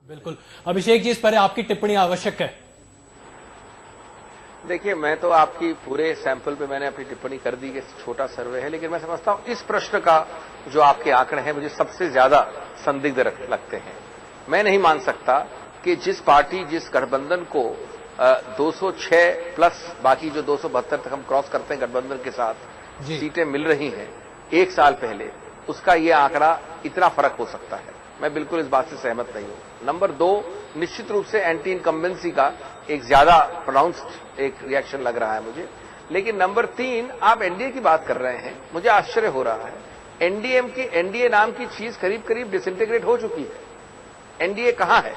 बिल्कुल। अभिषेक जी, इस पर आपकी टिप्पणी आवश्यक है। देखिए, मैं तो आपकी पूरे सैंपल पे मैंने अपनी टिप्पणी कर दी कि छोटा सर्वे है, लेकिन मैं समझता हूं इस प्रश्न का जो आपके आंकड़े हैं मुझे सबसे ज्यादा संदिग्ध लगते हैं। मैं नहीं मान सकता कि जिस पार्टी, जिस गठबंधन को 206 प्लस बाकी जो 272 तक हम क्रॉस करते हैं गठबंधन के साथ सीटें मिल रही हैं एक साल पहले, उसका ये आंकड़ा इतना फर्क हो सकता है। मैं बिल्कुल इस बात से सहमत नहीं हूं। नंबर 2, निश्चित रूप से एंटी इनकम्बेंसी का एक ज्यादा प्रोनाउंस्ड एक रिएक्शन लग रहा है मुझे। लेकिन नंबर 3, आप एनडीए की बात कर रहे हैं, मुझे आश्चर्य हो रहा है। एनडीए नाम की चीज करीब करीब डिसइंटीग्रेट हो चुकी है। एनडीए कहां है?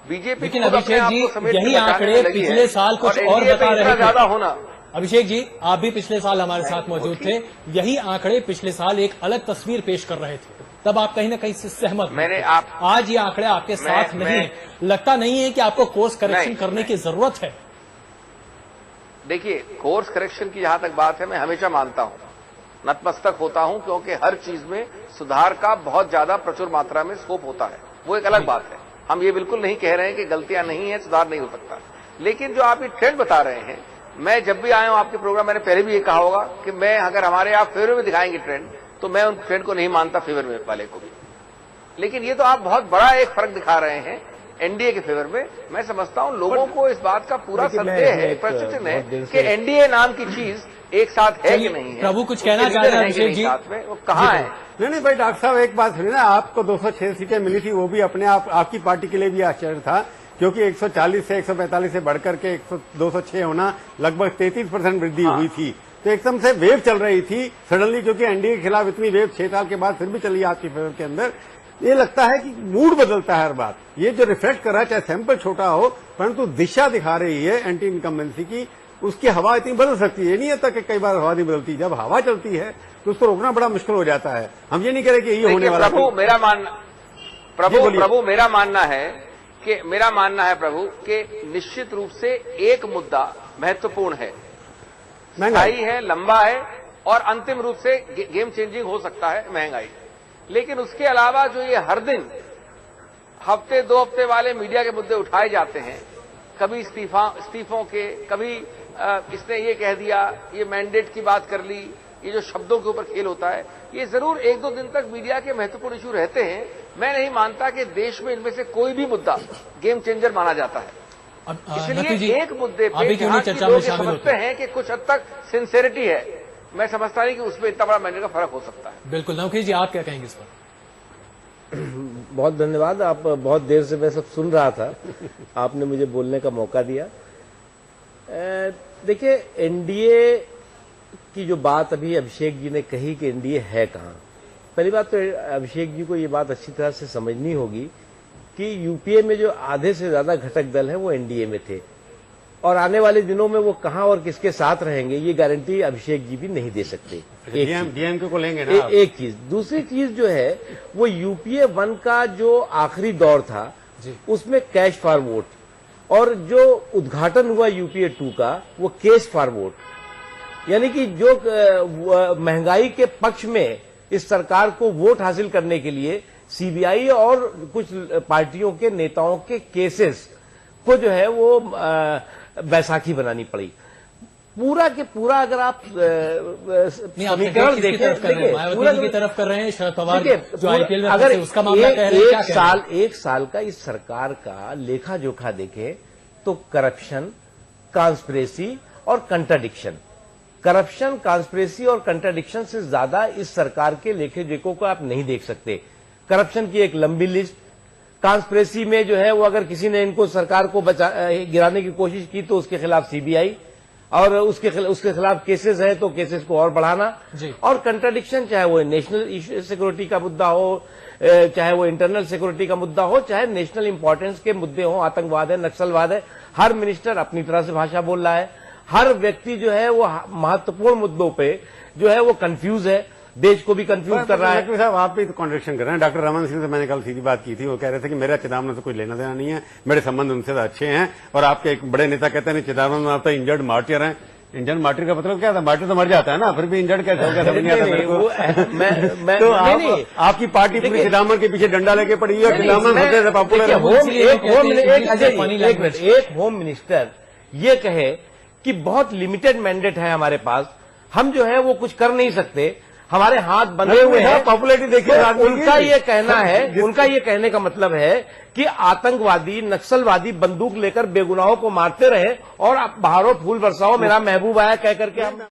बीजेपी लेकिन अभिषेक जी, यही आंकड़े पिछले साल कुछ और बता रहे थे। ज्यादा होना। अभिषेक जी, आप भी पिछले साल हमारे साथ मौजूद थे। यही आंकड़े पिछले साल एक अलग तस्वीर पेश कर रहे थे, तब आप कहीं ना कहीं से सहमत मैंने आज ये आंकड़े आपके साथ नहीं है। लगता नहीं है कि आपको कोर्स करेक्शन करने की जरूरत है? देखिए, कोर्स करेक्शन की जहां तक बात है, मैं हमेशा मानता हूं, नतमस्तक होता हूं, क्योंकि हर चीज में सुधार का बहुत ज्यादा प्रचुर मात्रा में स्कोप होता है। वो एक अलग बात है। हम ये बिल्कुल नहीं कह रहे हैं कि गलतियां नहीं है, सुधार नहीं हो सकता। लेकिन जो आप ये ट्रेंड बता रहे हैं, मैं जब भी आया हूं आपके प्रोग्राम, मैंने पहले भी ये कहा होगा कि मैं अगर हमारे आप फेवर में दिखाएंगे ट्रेंड, तो मैं उन ट्रेंड को नहीं मानता फेवर में वाले को भी। लेकिन ये तो आप बहुत बड़ा एक फर्क दिखा रहे हैं एनडीए के फेवर में। मैं समझता हूं लोगों को इस बात का पूरा संदेह है, प्रचित है कि एनडीए नाम की चीज एक साथ है कि नहीं है। प्रभु कुछ कहना चाह रहे हैं अभिषेक जी? साथ में वो कहाँ है? नहीं भाई, डॉक्टर साहब एक बात सुनिए ना, आपको 206 सीटें मिली थी, वो भी अपने आप आपकी पार्टी के लिए भी आश्चर्य था, क्योंकि 140 से 145 से बढ़कर के 206 होना लगभग 33% वृद्धि हुई थी। तो एकदम से वेव चल रही थी सडनली, क्योंकि एनडीए के खिलाफ इतनी वेव 6 साल के बाद फिर भी चली आपकी फेवर के अंदर। ये लगता है कि मूड बदलता है हर बार। ये जो रिफ्लेक्ट कर रहा है, चाहे सैंपल छोटा हो, परंतु दिशा दिखा रही है एंटी इनकम्बेंसी की। उसकी हवा इतनी बदल सकती है, नहीं है तक कि कई बार हवा नहीं बदलती। जब हवा चलती है तो उसको रोकना बड़ा मुश्किल हो जाता है। हम ये नहीं कह रहे कि ये होने वाला। प्रभु मेरा मानना है प्रभु कि निश्चित रूप से एक मुद्दा महत्वपूर्ण है, महंगाई है, लंबा है, और अंतिम रूप से गेम चेंजिंग हो सकता है महंगाई। लेकिन उसके अलावा जो ये हर दिन हफ्ते 2 हफ्ते वाले मीडिया के मुद्दे उठाए जाते हैं, कभी इस्तीफों के, कभी इसने ये कह दिया, ये मैंडेट की बात कर ली, ये जो शब्दों के ऊपर खेल होता है, ये जरूर 1-2 दिन तक मीडिया के महत्वपूर्ण इशू रहते हैं। मैं नहीं मानता कि देश में इनमें से कोई भी मुद्दा गेम चेंजर माना जाता है। इसलिए एक मुद्दे पे जहां लोग समझते हैं कि कुछ हद तक सिंसेरिटी है, मैं समझता नहीं कि उसमें इतना बड़ा मैंने का फर्क हो सकता है। बिल्कुल। नवखी जी, आप क्या कहेंगे इस पर? बहुत धन्यवाद। आप बहुत देर से मैं सब सुन रहा था, आपने मुझे बोलने का मौका दिया। देखिए, एनडीए की जो बात अभी अभिषेक जी ने कही कि एनडीए है कहां, पहली बात तो अभिषेक जी को ये बात अच्छी तरह से समझनी होगी कि यूपीए में जो आधे से ज्यादा घटक दल हैं वो एनडीए में थे, और आने वाले दिनों में वो कहां और किसके साथ रहेंगे ये गारंटी अभिषेक जी भी नहीं दे सकते। डीएमके को लेंगे ना। एक चीज। दूसरी चीज जो है वो यूपीए 1 का जो आखिरी दौर था उसमें कैश फॉर वोट, और जो उद्घाटन हुआ यूपीए 2 का वो केस फॉर वोट, यानी कि जो महंगाई के पक्ष में इस सरकार को वोट हासिल करने के लिए सीबीआई और कुछ पार्टियों के नेताओं के केसेस को जो है वो बैसाखी बनानी पड़ी। पूरा के पूरा अगर आप समीकरण देखें, मायावती की तरफ कर रहे हैं, शरद पवार जो आईपीएल में अगर उसका मामला कह रहे हैं, एक साल का इस सरकार का लेखा जोखा देखें तो करप्शन, कॉन्स्पिरेसी और कंट्राडिक्शन, करप्शन, कॉन्स्पिरेसी और कंट्राडिक्शन से ज्यादा इस सरकार के लेखे जोखों को आप नहीं देख सकते। करप्शन की एक लंबी लिस्ट, कॉन्स्पिरेसी में जो है वो अगर किसी ने इनको सरकार को गिराने की कोशिश की तो उसके खिलाफ सीबीआई, और उसके खिलाफ केसेस है तो केसेस को और बढ़ाना, और कंट्राडिक्शन चाहे वो नेशनल सिक्योरिटी का मुद्दा हो, चाहे वो इंटरनल सिक्योरिटी का मुद्दा हो, चाहे नेशनल इंपॉर्टेंस के मुद्दे हो, आतंकवाद है, नक्सलवाद है, हर मिनिस्टर अपनी तरह से भाषा बोल रहा है। हर व्यक्ति जो है वो महत्वपूर्ण मुद्दों पे जो है वो कंफ्यूज है, देश को भी कंफ्यूज कर रहा है। साहब, आप भी तो कॉन्ट्रडिक्शन कर रहे हैं। डॉक्टर रमन सिंह से मैंने कल सीधी बात की थी, वो कह रहे थे कि मेरा चिदम्बरम से कुछ लेना देना नहीं है, मेरे संबंध उनसे अच्छे हैं, और आपके एक बड़े नेता कहते हैं चिदम्बरम आप तो इंजर्ड मार्टियर हैं। इंजन मार्टिर का मतलब क्या था? मार्टिर तो मर जाता है ना, फिर भी इंजन कैसे हो गया समझ नहीं आता मेरे को। तो आपकी पार्टी पूरी सीतामढ़ के पीछे डंडा लेके पड़ी है, सीतामढ़ सबसे ज्यादा पॉपुलर है। एक होम मिनिस्टर ये कहे कि बहुत लिमिटेड मैंडेट है हमारे पास, हम जो है वो कुछ कर नहीं सकते, हमारे हाथ बंधे हुए हैं। पॉपुलरिटी देखिए, तो उनका ये कहना है, उनका ये कहने का मतलब है कि आतंकवादी नक्सलवादी बंदूक लेकर बेगुनाहों को मारते रहे और आप बहारो फूल बरसाओ मेरा महबूब आया कह करके हम